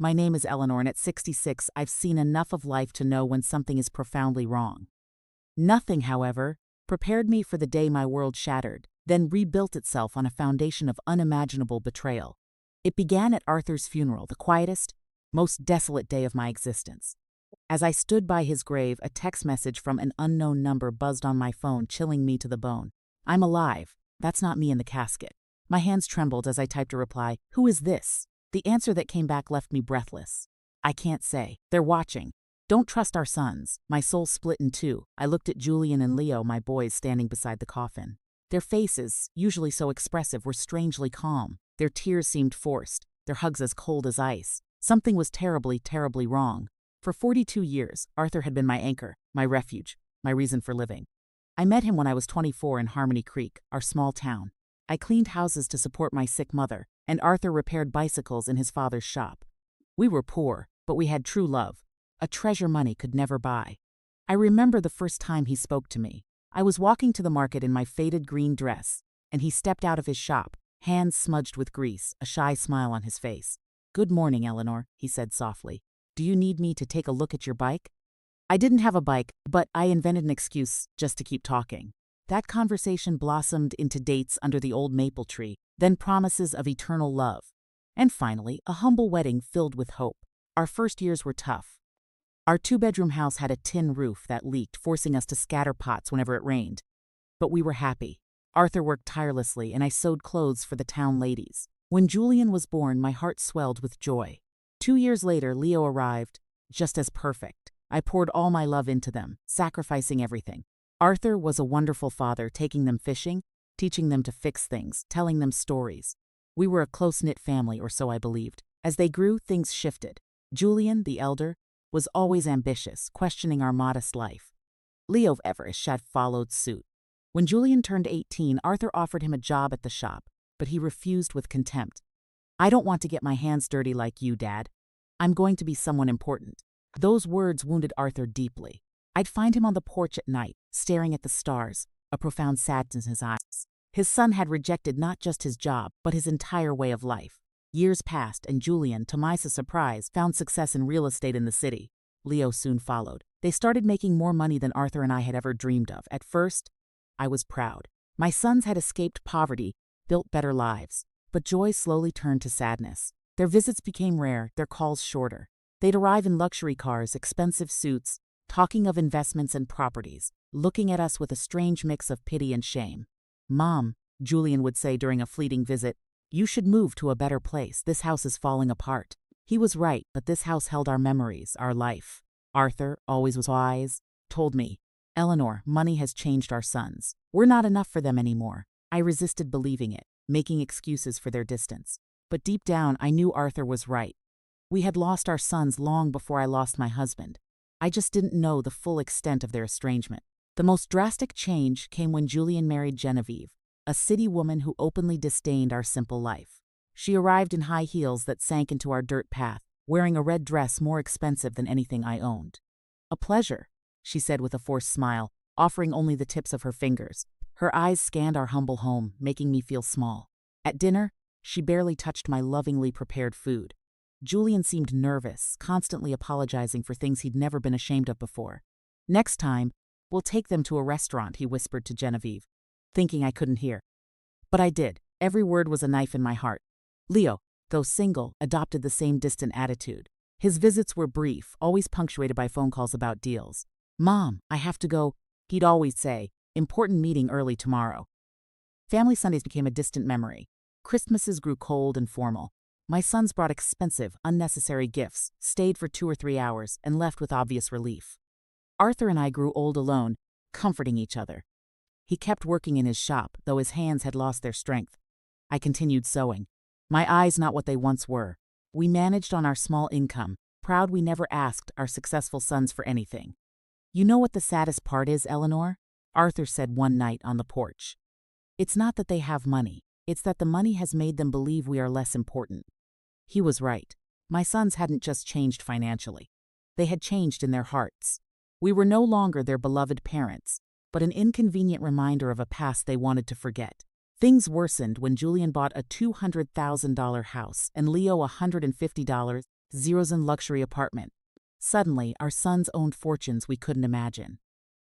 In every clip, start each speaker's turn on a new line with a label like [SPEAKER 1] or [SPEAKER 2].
[SPEAKER 1] My name is Eleanor, and at 66, I've seen enough of life to know when something is profoundly wrong. Nothing, however, prepared me for the day my world shattered, then rebuilt itself on a foundation of unimaginable betrayal. It began at Arthur's funeral, the quietest, most desolate day of my existence. As I stood by his grave, a text message from an unknown number buzzed on my phone, chilling me to the bone. "I'm alive. That's not me in the casket." My hands trembled as I typed a reply. "Who is this?" The answer that came back left me breathless. "I can't say. They're watching. Don't trust our sons." My soul split in two. I looked at Julian and Leo, my boys, standing beside the coffin. Their faces, usually so expressive, were strangely calm. Their tears seemed forced, their hugs as cold as ice. Something was terribly, terribly wrong. For 42 years, Arthur had been my anchor, my refuge, my reason for living. I met him when I was 24 in Harmony Creek, our small town. I cleaned houses to support my sick mother, and Arthur repaired bicycles in his father's shop. We were poor, but we had true love, a treasure money could never buy. I remember the first time he spoke to me. I was walking to the market in my faded green dress, and he stepped out of his shop, hands smudged with grease, a shy smile on his face. "Good morning, Eleanor," he said softly. "Do you need me to take a look at your bike?" I didn't have a bike, but I invented an excuse just to keep talking. That conversation blossomed into dates under the old maple tree, then promises of eternal love, and finally, a humble wedding filled with hope. Our first years were tough. Our two-bedroom house had a tin roof that leaked, forcing us to scatter pots whenever it rained. But we were happy. Arthur worked tirelessly, and I sewed clothes for the town ladies. When Julian was born, my heart swelled with joy. 2 years later, Leo arrived, just as perfect. I poured all my love into them, sacrificing everything. Arthur was a wonderful father, taking them fishing, teaching them to fix things, telling them stories. We were a close-knit family, or so I believed. As they grew, things shifted. Julian, the elder, was always ambitious, questioning our modest life. Leo Everest had followed suit. When Julian turned 18, Arthur offered him a job at the shop, but he refused with contempt. "I don't want to get my hands dirty like you, Dad. I'm going to be someone important." Those words wounded Arthur deeply. I'd find him on the porch at night, staring at the stars, a profound sadness in his eyes. His son had rejected not just his job, but his entire way of life. Years passed, and Julian, to my surprise, found success in real estate in the city. Leo soon followed. They started making more money than Arthur and I had ever dreamed of. At first, I was proud. My sons had escaped poverty, built better lives. But joy slowly turned to sadness. Their visits became rare, their calls shorter. They'd arrive in luxury cars, expensive suits, talking of investments and properties, looking at us with a strange mix of pity and shame. "Mom," Julian would say during a fleeting visit, "you should move to a better place. This house is falling apart." He was right, but this house held our memories, our life. Arthur, always was wise, told me, "Eleanor, money has changed our sons. We're not enough for them anymore." I resisted believing it, making excuses for their distance. But deep down, I knew Arthur was right. We had lost our sons long before I lost my husband. I just didn't know the full extent of their estrangement. The most drastic change came when Julian married Genevieve, a city woman who openly disdained our simple life. She arrived in high heels that sank into our dirt path, wearing a red dress more expensive than anything I owned. "A pleasure," she said with a forced smile, offering only the tips of her fingers. Her eyes scanned our humble home, making me feel small. At dinner, she barely touched my lovingly prepared food. Julian seemed nervous, constantly apologizing for things he'd never been ashamed of before. "Next time, we'll take them to a restaurant," he whispered to Genevieve, thinking I couldn't hear. But I did. Every word was a knife in my heart. Leo, though single, adopted the same distant attitude. His visits were brief, always punctuated by phone calls about deals. "Mom, I have to go," he'd always say. "Important meeting early tomorrow." Family Sundays became a distant memory. Christmases grew cold and formal. My sons brought expensive, unnecessary gifts, stayed for 2 or 3 hours, and left with obvious relief. Arthur and I grew old alone, comforting each other. He kept working in his shop, though his hands had lost their strength. I continued sewing. My eyes not what they once were. We managed on our small income, proud we never asked our successful sons for anything. "You know what the saddest part is, Eleanor?" Arthur said one night on the porch. "It's not that they have money. It's that the money has made them believe we are less important." He was right. My sons hadn't just changed financially. They had changed in their hearts. We were no longer their beloved parents, but an inconvenient reminder of a past they wanted to forget. Things worsened when Julian bought a $200,000 house and Leo $150. zeros in luxury apartment. Suddenly, our sons owned fortunes we couldn't imagine.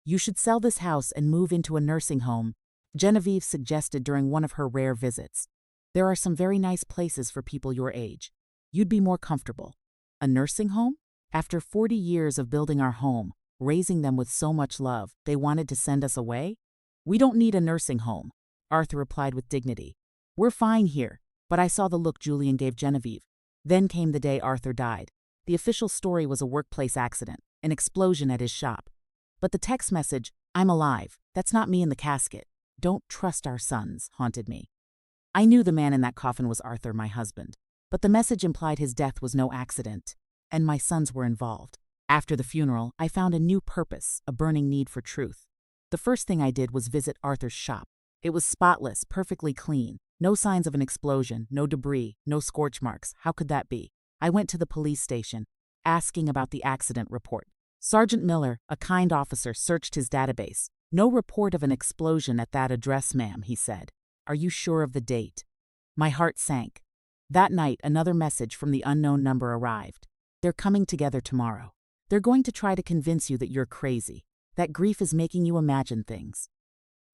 [SPEAKER 1] You should sell this house and move into a nursing home, Genevieve suggested during one of her rare visits. There are some very nice places for people your age. You'd be more comfortable. A nursing home? After 40 years of building our home, raising them with so much love, they wanted to send us away? We don't need a nursing home, Arthur replied with dignity. We're fine here, but I saw the look Julian gave Genevieve. Then came the day Arthur died. The official story was a workplace accident, an explosion at his shop. But the text message, "I'm alive, that's not me in the casket. Don't trust our sons," haunted me. I knew the man in that coffin was Arthur, my husband, but the message implied his death was no accident, and my sons were involved. After the funeral, I found a new purpose, a burning need for truth. The first thing I did was visit Arthur's shop. It was spotless, perfectly clean. No signs of an explosion, no debris, no scorch marks. How could that be? I went to the police station, asking about the accident report. Sergeant Miller, a kind officer, searched his database. "No report of an explosion at that address, ma'am," he said. "Are you sure of the date?" My heart sank. That night, another message from the unknown number arrived. "They're coming together tomorrow. They're going to try to convince you that you're crazy, that grief is making you imagine things.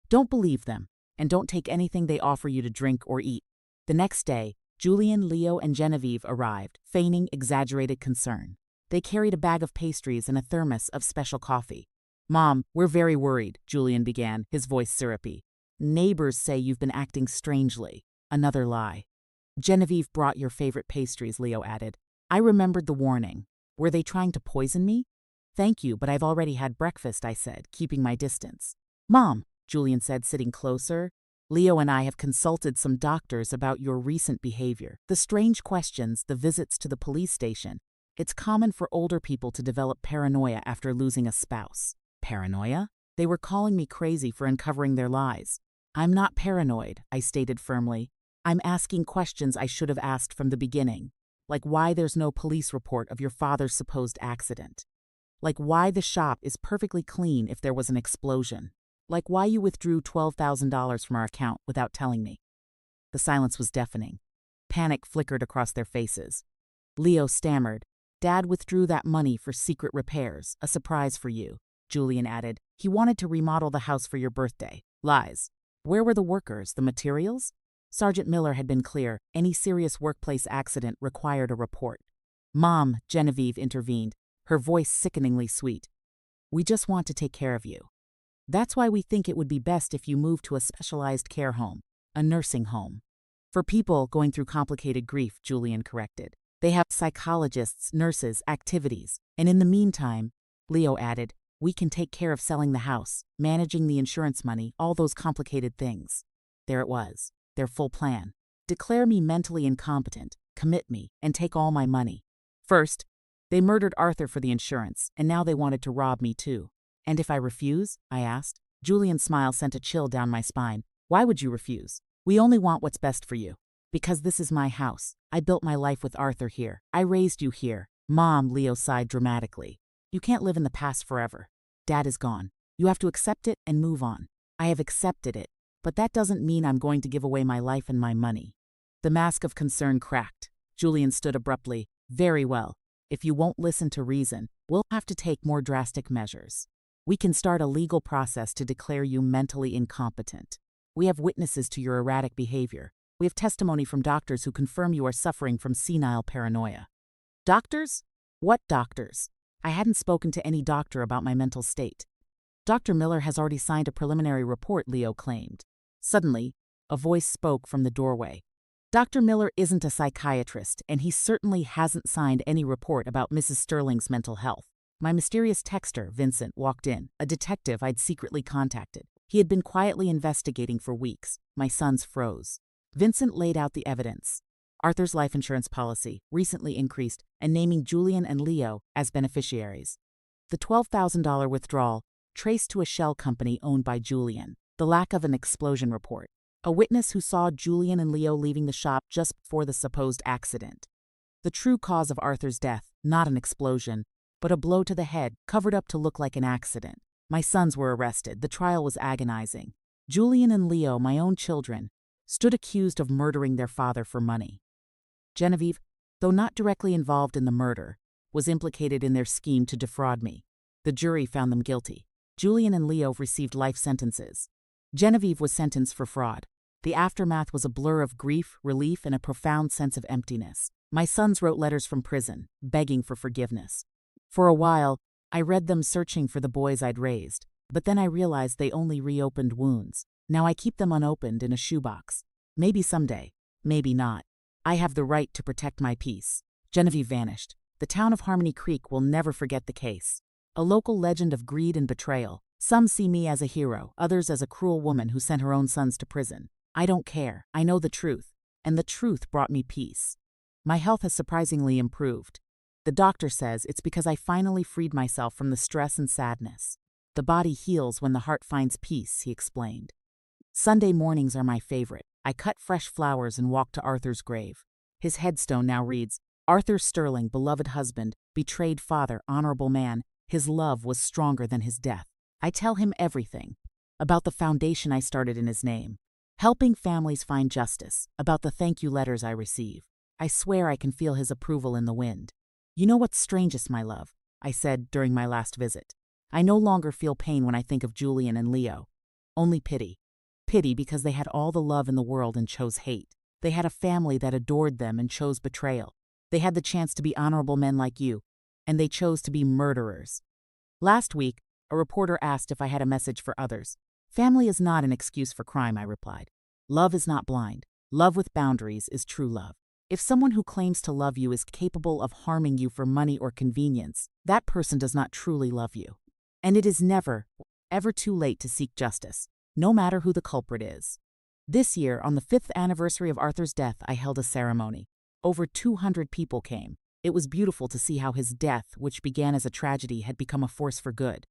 [SPEAKER 1] Don't believe them, and don't take anything they offer you to drink or eat." The next day, Julian, Leo, and Genevieve arrived, feigning exaggerated concern. They carried a bag of pastries and a thermos of special coffee. "Mom, we're very worried," Julian began, his voice syrupy. "Neighbors say you've been acting strangely." Another lie. "Genevieve brought your favorite pastries," Leo added. I remembered the warning. Were they trying to poison me? "Thank you, but I've already had breakfast," I said, keeping my distance. "Mom," Julian said, sitting closer, "Leo and I have consulted some doctors about your recent behavior. The strange questions, the visits to the police station. It's common for older people to develop paranoia after losing a spouse." Paranoia? They were calling me crazy for uncovering their lies. "I'm not paranoid," I stated firmly. "I'm asking questions I should have asked from the beginning. Like why there's no police report of your father's supposed accident. Like why the shop is perfectly clean if there was an explosion. Like why you withdrew $12,000 from our account without telling me." The silence was deafening. Panic flickered across their faces. Leo stammered. "Dad withdrew that money for secret repairs, a surprise for you," Julian added. "He wanted to remodel the house for your birthday." Lies. Where were the workers, the materials? Sergeant Miller had been clear. Any serious workplace accident required a report. "Mom," Genevieve intervened, her voice sickeningly sweet. "We just want to take care of you. That's why we think it would be best if you move to a specialized care home, a nursing home." "For people going through complicated grief," Julian corrected. "They have psychologists, nurses, activities. And in the meantime," Leo added, "we can take care of selling the house, managing the insurance money, all those complicated things." There it was, their full plan. Declare me mentally incompetent, commit me, and take all my money. First, they murdered Arthur for the insurance, and now they wanted to rob me too. "And if I refuse?" I asked. Julian's smile sent a chill down my spine. "Why would you refuse? We only want what's best for you. Because this is my house. I built my life with Arthur here. I raised you here." "Mom," Leo sighed dramatically. "You can't live in the past forever. Dad is gone. You have to accept it and move on." "I have accepted it, but that doesn't mean I'm going to give away my life and my money." The mask of concern cracked. Julian stood abruptly. "Very well. If you won't listen to reason, we'll have to take more drastic measures. We can start a legal process to declare you mentally incompetent. We have witnesses to your erratic behavior. We have testimony from doctors who confirm you are suffering from senile paranoia." "Doctors? What doctors?" I hadn't spoken to any doctor about my mental state. "Dr. Miller has already signed a preliminary report," Leo claimed. Suddenly, a voice spoke from the doorway. "Dr. Miller isn't a psychiatrist, and he certainly hasn't signed any report about Mrs. Sterling's mental health." My mysterious texter, Vincent, walked in, a detective I'd secretly contacted. He had been quietly investigating for weeks. My sons froze. Vincent laid out the evidence. Arthur's life insurance policy, recently increased, and naming Julian and Leo as beneficiaries. The $12,000 withdrawal, traced to a shell company owned by Julian. The lack of an explosion report. A witness who saw Julian and Leo leaving the shop just before the supposed accident. The true cause of Arthur's death, not an explosion, but a blow to the head, covered up to look like an accident. My sons were arrested. The trial was agonizing. Julian and Leo, my own children, stood accused of murdering their father for money. "Genevieve, though not directly involved in the murder, was implicated in their scheme to defraud me. The jury found them guilty. Julian and Leo received life sentences. Genevieve was sentenced for fraud. The aftermath was a blur of grief, relief, and a profound sense of emptiness. My sons wrote letters from prison, begging for forgiveness. For a while, I read them searching for the boys I'd raised, but then I realized they only reopened wounds. Now I keep them unopened in a shoebox. Maybe someday, maybe not. I have the right to protect my peace. Genevieve vanished. The town of Harmony Creek will never forget the case. A local legend of greed and betrayal. Some see me as a hero, others as a cruel woman who sent her own sons to prison. I don't care. I know the truth, and the truth brought me peace. My health has surprisingly improved. The doctor says it's because I finally freed myself from the stress and sadness. The body heals when the heart finds peace, he explained. Sunday mornings are my favorite. I cut fresh flowers and walk to Arthur's grave. His headstone now reads, Arthur Sterling, beloved husband, betrayed father, honorable man. His love was stronger than his death. I tell him everything. About the foundation I started in his name. Helping families find justice. About the thank you letters I receive. I swear I can feel his approval in the wind. You know what's strangest, my love? I said during my last visit. I no longer feel pain when I think of Julian and Leo. Only pity. Pity because they had all the love in the world and chose hate. They had a family that adored them and chose betrayal. They had the chance to be honorable men like you, and they chose to be murderers. Last week, a reporter asked if I had a message for others. Family is not an excuse for crime, I replied. Love is not blind. Love with boundaries is true love. If someone who claims to love you is capable of harming you for money or convenience, that person does not truly love you. And it is never, ever too late to seek justice, no matter who the culprit is. This year, on the 5th anniversary of Arthur's death, I held a ceremony. Over 200 people came. It was beautiful to see how his death, which began as a tragedy, had become a force for good.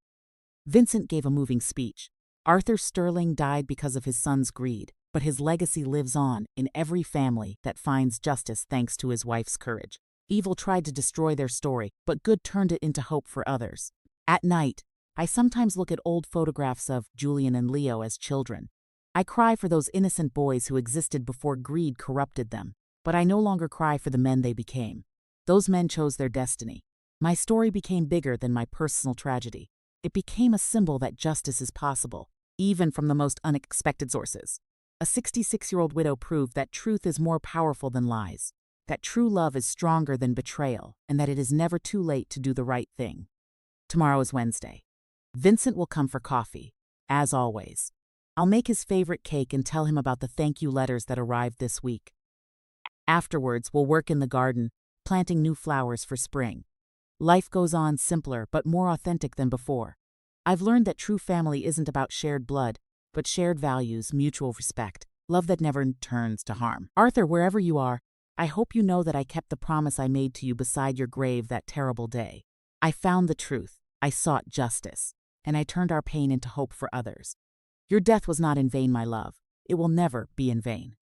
[SPEAKER 1] Vincent gave a moving speech. Arthur Sterling died because of his son's greed, but his legacy lives on in every family that finds justice thanks to his wife's courage. Evil tried to destroy their story, but good turned it into hope for others. At night, I sometimes look at old photographs of Julian and Leo as children. I cry for those innocent boys who existed before greed corrupted them, but I no longer cry for the men they became. Those men chose their destiny. My story became bigger than my personal tragedy. It became a symbol that justice is possible, even from the most unexpected sources. A 66-year-old widow proved that truth is more powerful than lies, that true love is stronger than betrayal, and that it is never too late to do the right thing. Tomorrow is Wednesday. Vincent will come for coffee, as always. I'll make his favorite cake and tell him about the thank you letters that arrived this week. Afterwards, we'll work in the garden, planting new flowers for spring. Life goes on simpler but more authentic than before. I've learned that true family isn't about shared blood, but shared values, mutual respect, love that never turns to harm. Arthur, wherever you are, I hope you know that I kept the promise I made to you beside your grave that terrible day. I found the truth, I sought justice, and I turned our pain into hope for others. Your death was not in vain, my love. It will never be in vain.